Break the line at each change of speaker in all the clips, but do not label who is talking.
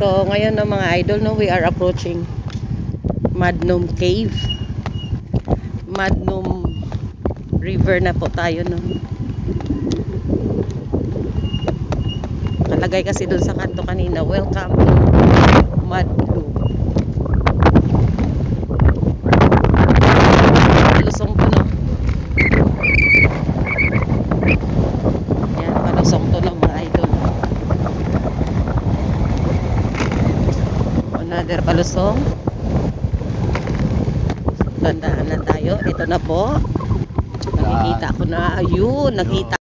So, ngayon no, mga idol, no, we are approaching Madnum Cave. Madnum River na po tayo, no. Nakalagay kasi doon sa kanto kanina, welcome to Madnum. Palusong to, no. Yan, palusong to, no, mga idol. Another palusong. Tandaan lang tayo. Ito na po. Nakikita ko na. Ayun, nakita.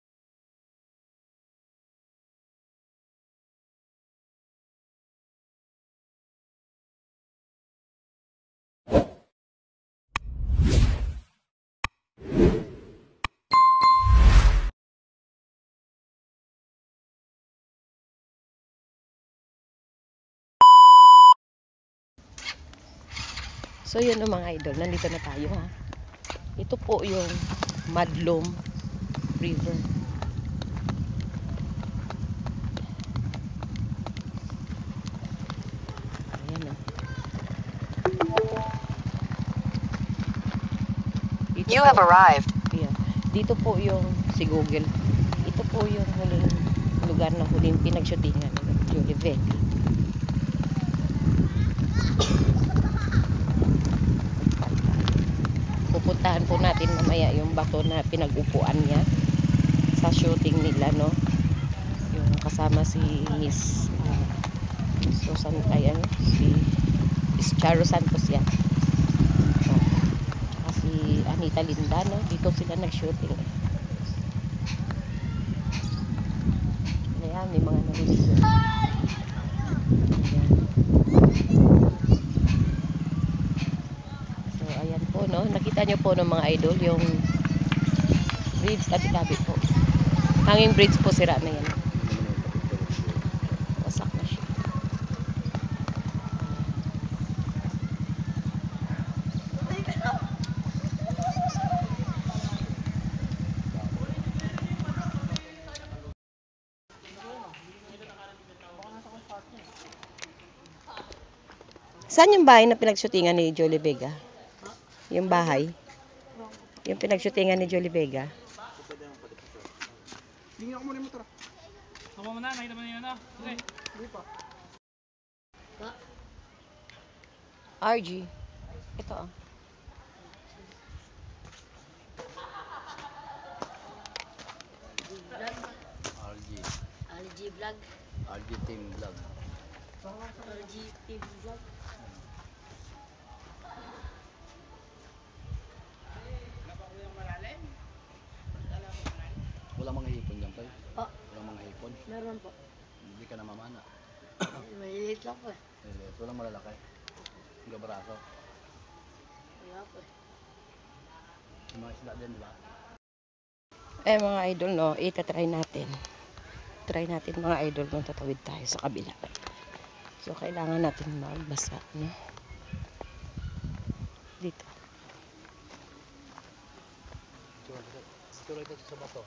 So yun o mga idol, nandito na tayo ha. Ito po yung Madlum River. Ayan o. You have arrived. Ayan. Dito po yung si Google. Ito po yung huling lugar na huling pinagshootingan ng Julie Vega. Pupuntahan po natin mamaya yung bato na pinag-upuan niya sa shooting nila, no? Yung kasama si Miss Susan, ayan, si Charo Santos yan. Tsaka si Anita Linda, no? Dito sila nag-shooting. Ayan, may mga nalilito. Ayan po, no? Nakita nyo po ng mga idol yung bridge at itabi po. Hanging bridge po, sira na yan. Wasak na siya. Saan yung bahay na pinagshootingan ni Julie Vega? Yung bahay? Yung pinagshootingan ni Julie Vega?
Tingnan ko muna yung motor. Ako muna, nakita mo na yun, no? Okay. Hindi pa.
RG. Ito, oh.
RG Vlog. RG Team Vlog. RG Team Vlog. Wala mga hipon dyan, Tay? Wala mga hipon? Meron po. Hindi ka na mamana. Maliliit lang po eh. Maliliit. Walang malalaki? Ang gabaraso? Wala po eh. Yung mga isda din, di ba?
Mga idol, no, itatry natin. Try natin mga idol kung tatawid tayo sa kabila. So, kailangan natin magbasa, no? Dito.
Siguro ito sa bato.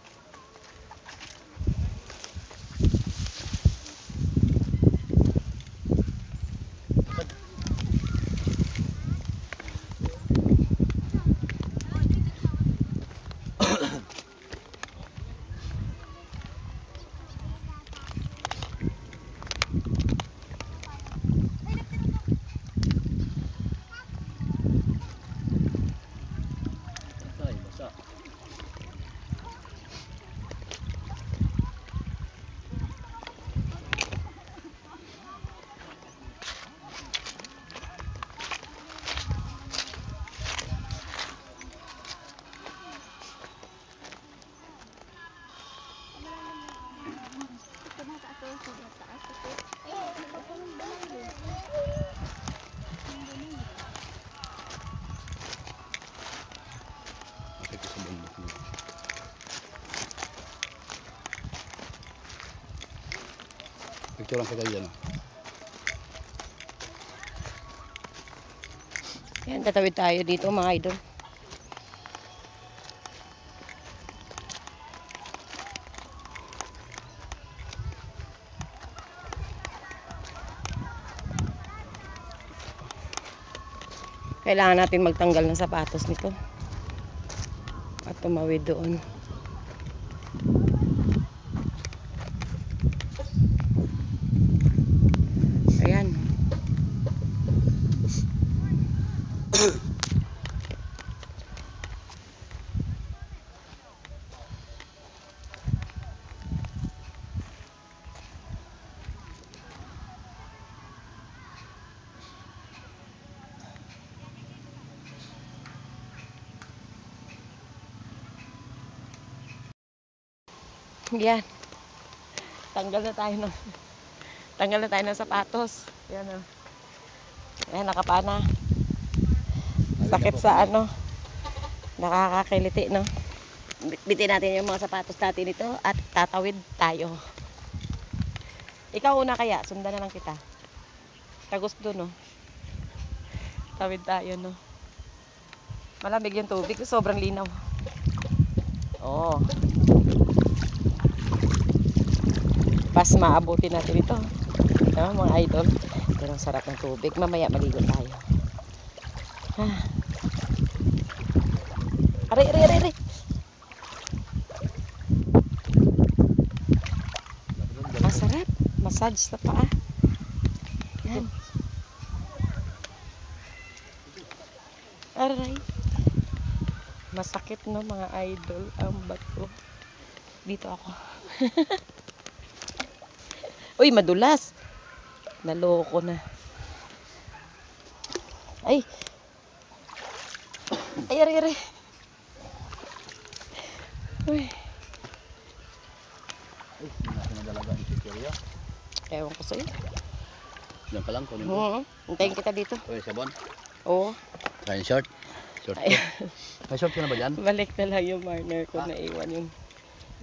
Picture lang kita dyan.
Yan, tatawid tayo dito mga idol. Kailangan natin magtanggal ng sapatos nito. At tumawid doon. Ayan. Yan. Tanggal na tayo ng sapatos. Yan o. Ayan, nakapana. Sakit sa ano. Nakakakiliti, no? Bitin natin yung mga sapatos natin ito at tatawid tayo. Ikaw una kaya, sundan na lang kita. Tagos doon, no? Tawid tayo, no? Malamig yung tubig, sobrang linaw. Oo. Pas maabutin natin ito. No, mga idol. Pero ang sarap ng tubig. Mamaya maligo tayo. Aray. Masarap. Massage sa paa. Yan. Aray. Masakit, no, mga idol. Ang bato. Dito ako. Uy, madulas. Naloko na. Ay. Aray. Uy.
Ay, hindi natin nadalaga ni Chicheria.
Ewan ko sa'yo.
Diyan ka lang, kunin ko.
Hintayin kita dito.
Uy, sabon.
Oo.
Kain short. Short ko. May short ka na ba dyan?
Balik na lang yung marker ko na iwan yung...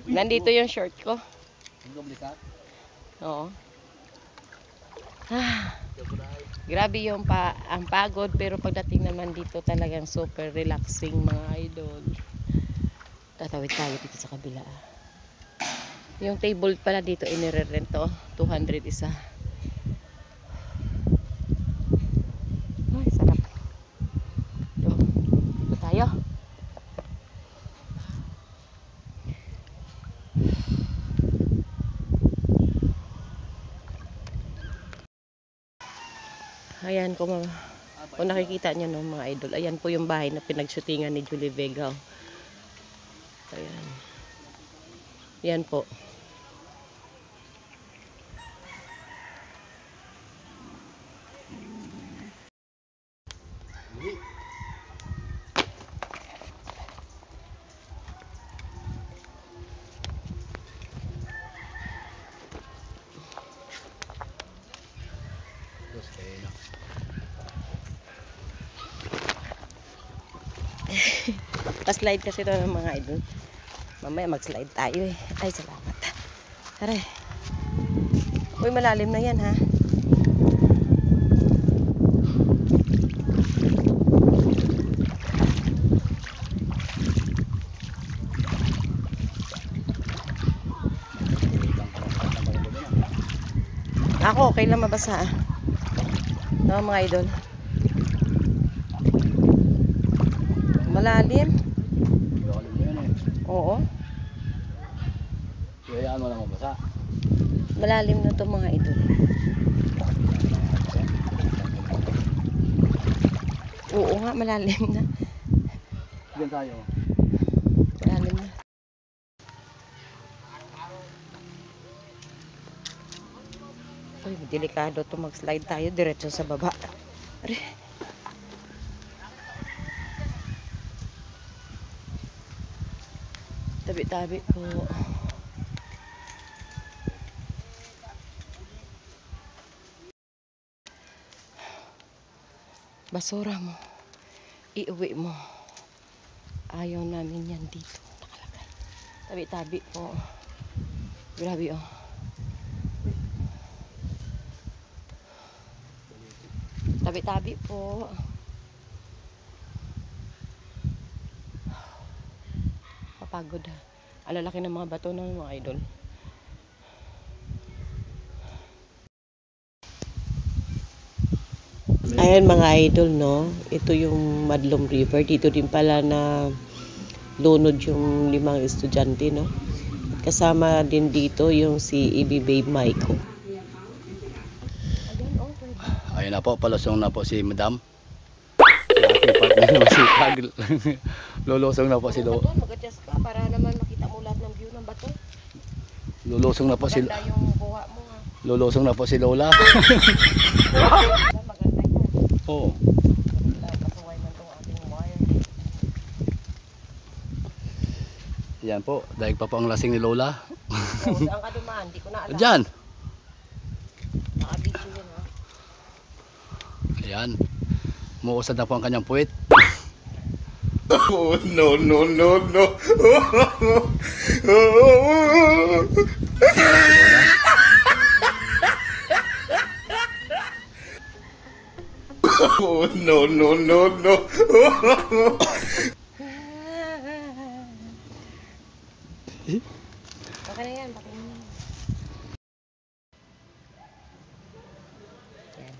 Nandito yung short ko.
Ang doble ka?
Oo. Grabe yung ang pagod, pero pagdating naman dito talagang super relaxing, mga idol. Tatawid tayo dito sa kabila. Yung table pala dito inire-rent to, 200 isa. Ay, sarap. Dito tayo. Ayan, kung nakikita nyo, no, mga idol, ayan po yung bahay na pinagshootingan ni Julie Vega. Ayan. Yan po.
Tapos kayo na.
Pa-slide kasi ito ng mga idol. Mamaya mag-slide tayo eh. Ay, salamat. Aray. Uy, malalim na yan, ha? Ako, okay lang mabasa, ah. No, mga idol. Malalim.
Gawalan mo yan eh.
Oo.
Hayaan mo lang mabasa.
Malalim na to, mga idol. Oo nga, malalim na.
Diyan tayo.
Malalim na. Uy, delikado to, mag-slide tayo diretso sa baba. Are. Tabi-tabi po. Basura mo. Iuwi mo. Ayaw namin yan dito. Nakalagay. Tabi-tabi po. Grabe, oh. Tabi-tabi po. Papagod, ha. Ang lalaki ng mga bato ng mga idol. Ayan mga idol, no? Ito yung Madlum River. Dito din pala na lunod yung 5 estudyante, no? At kasama din dito yung si EB Babe Maiko.
Ayun na po, palusong na po si Madam. Si ating partner na masipag. Lulusong na po si Lola.
Mag-adjust ka para naman makita mo lahat ng view ng bato.
Lulusong na po si
Maganda yung kuha mo, ha?
Lulusong na po si Lola.
Maganda yan.
Oo.
Pasaway man tong ating wire.
Yan po, dahil pa po ang lasing ni Lola.
Saan ka dumaan? Di ko na alam.
Diyan.
Nakabidyo yun, ha?
Ayan. Muusad na po ang kanyang puwit.
Oh, no, no, no, no. Oh, no, no, no, no.
Okay na yan, bakit mo? Yan.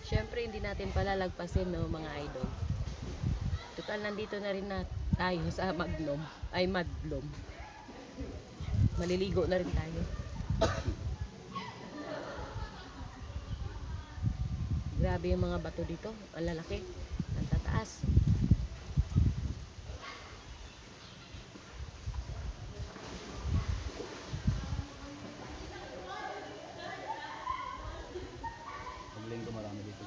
Siyempre, hindi natin palalagpasin, no, mga idol. Total, nandito na rin na tayo sa Madlum. Maliligo na rin tayo. Grabe yung mga bato dito. Ang lalaki. Ang tataas.
Paglinggo marami dito.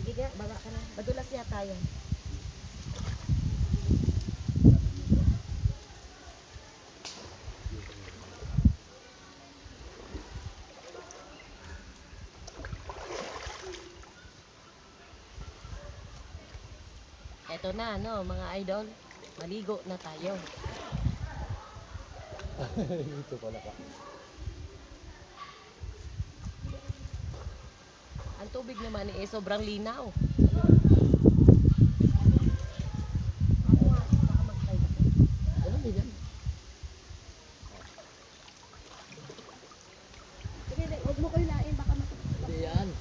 Sige nga, baba ka na. Madulas yata yun. Eto na, no, mga idol. Maligo na tayo.
Dito pala pa.
Ang tubig naman eh, sobrang linaw.
Ano ba yan?
Sige, huwag mo ko hilain, baka matutuwa.
Hindi yan.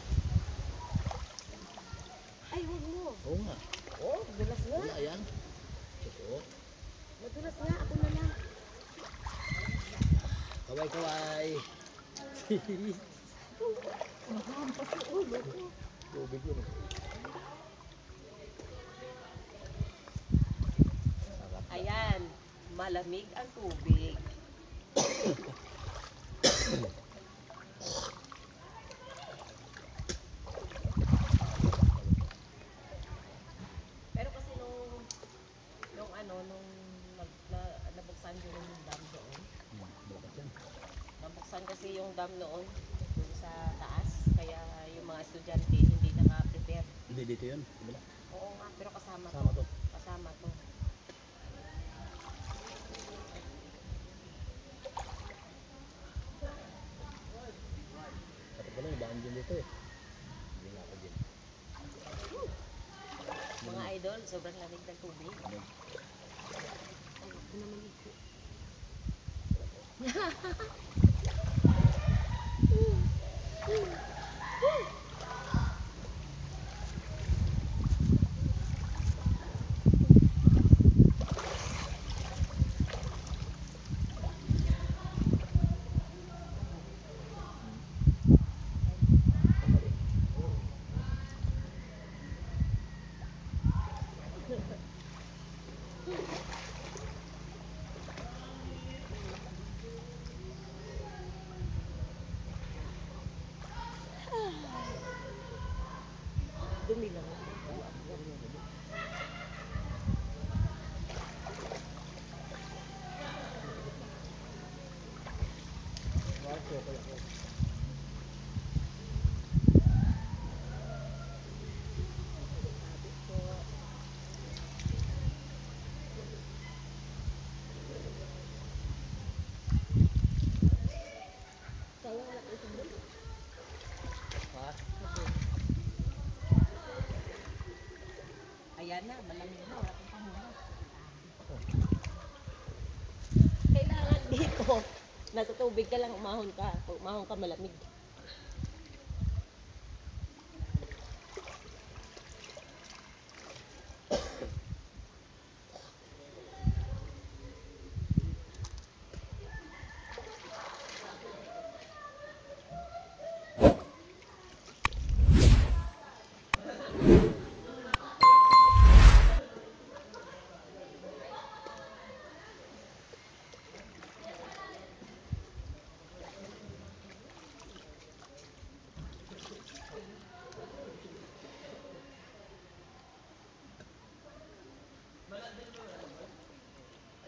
Ay, huwag mo.
Oo nga.
Oh, madulas nga.
Wala yan. Totoo.
Madulas nga, ako na lang.
Kaway-kaway. Tubig yun.
Ayan, malamig ang tubig. Pero kasi nung nabuksan yun yung dam doon. Nabuksan kasi yung dam noon dun sa taas. Kaya yung mga estudyante hindi naka-prepare.
Hindi dito yun. Diba?
Oo nga, pero kasama
Kasama
to.
to.
Kasama to.
Dapat pala may baon din dito eh. Hindi nga ako din.
Mga idol, sobrang lamig ng tubig. Ay, ako na maligo. Dumi lang. na, malamig na, wala pang pamunas. Kailangan dito, nasa tubig ka lang, umahon ka. Pag umahon ka, malamig.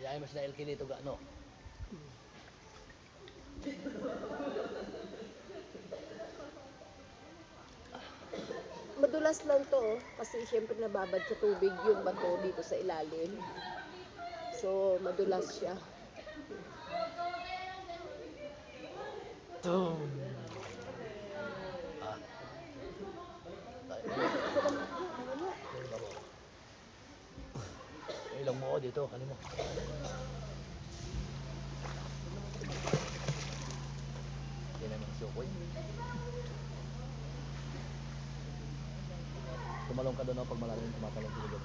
Ayayin mo sila LK dito ga, no?
Madulas lang to, kasi syempre nababad sa tubig yung bato dito sa ilalim. So, madulas siya.
Ah. Ilong mo dito, kanin mo. Yan naman sukoy. Tumalong ka doon pag malalim, tumatalong sila doon.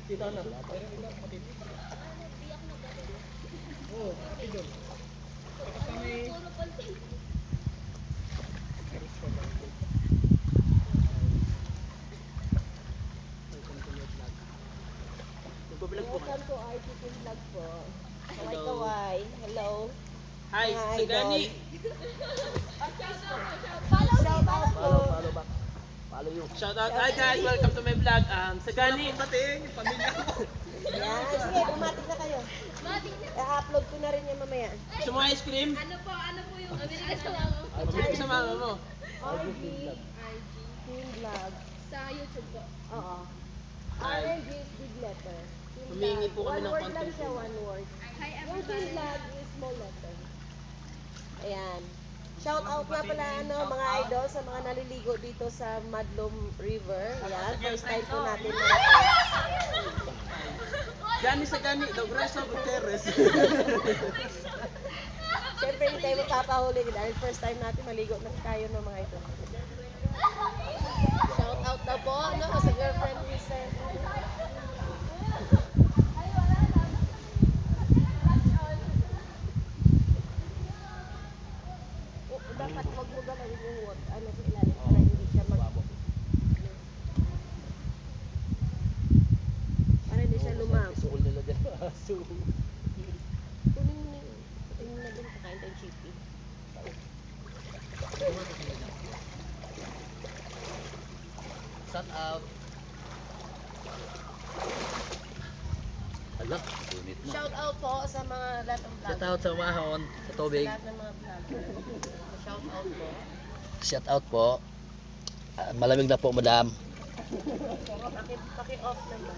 Dito na. Pero hindi ako matindi. Oo, kapit doon. Tapos kami...
Welcome to RTP Vlog po. Kaway-kaway. Hello.
Hi,
Mga
Sagani!
idol. Shout out po.
Follow back. Follow you.
Shout out, hi guys! Welcome to my vlog. Sagani! Pating, pamilya ko.
Yan. Sige, bumati na kayo. I-upload ko na rin yan mamaya.
Gusto mo ice cream?
Ano po yung kasama mo?
Pabili ko sa mama mo.
RG Team Vlog.
Sa YouTube po.
Oo. RG is big letter. Team
Humingi
Vlog.
po kami ng
One word
content
lang siya,
po.
one word.
Hi
Yung Team
everybody.
Vlog is small letter. Ayan. Shout out nga pala mga idol sa mga naliligo dito sa Madlum River. Ayan, first time po natin.
Gani Sagani, the rest of Gutierrez.
Siyempre hindi tayo magpapahuli dahil first time natin maligo na tayo ng mga ito. Shout out na po sa girlfriend ni Sir. Dapat wag mo galawin yung wood, sa ilalim para hindi siya para hindi siya lumang.
Suul nila dyan. Suul.
Kunin mo na yun. Kunin mo na din, kakain tayong chippy.
Shut up. Ala, unit na.
Shout out po sa mga lahat ng vlog.
Shout out sa mahon, sa tubig.
Sa lahat ng mga vlogger. Shout out po.
Shout out po. Malamig na po, madam.
Paki-off naman.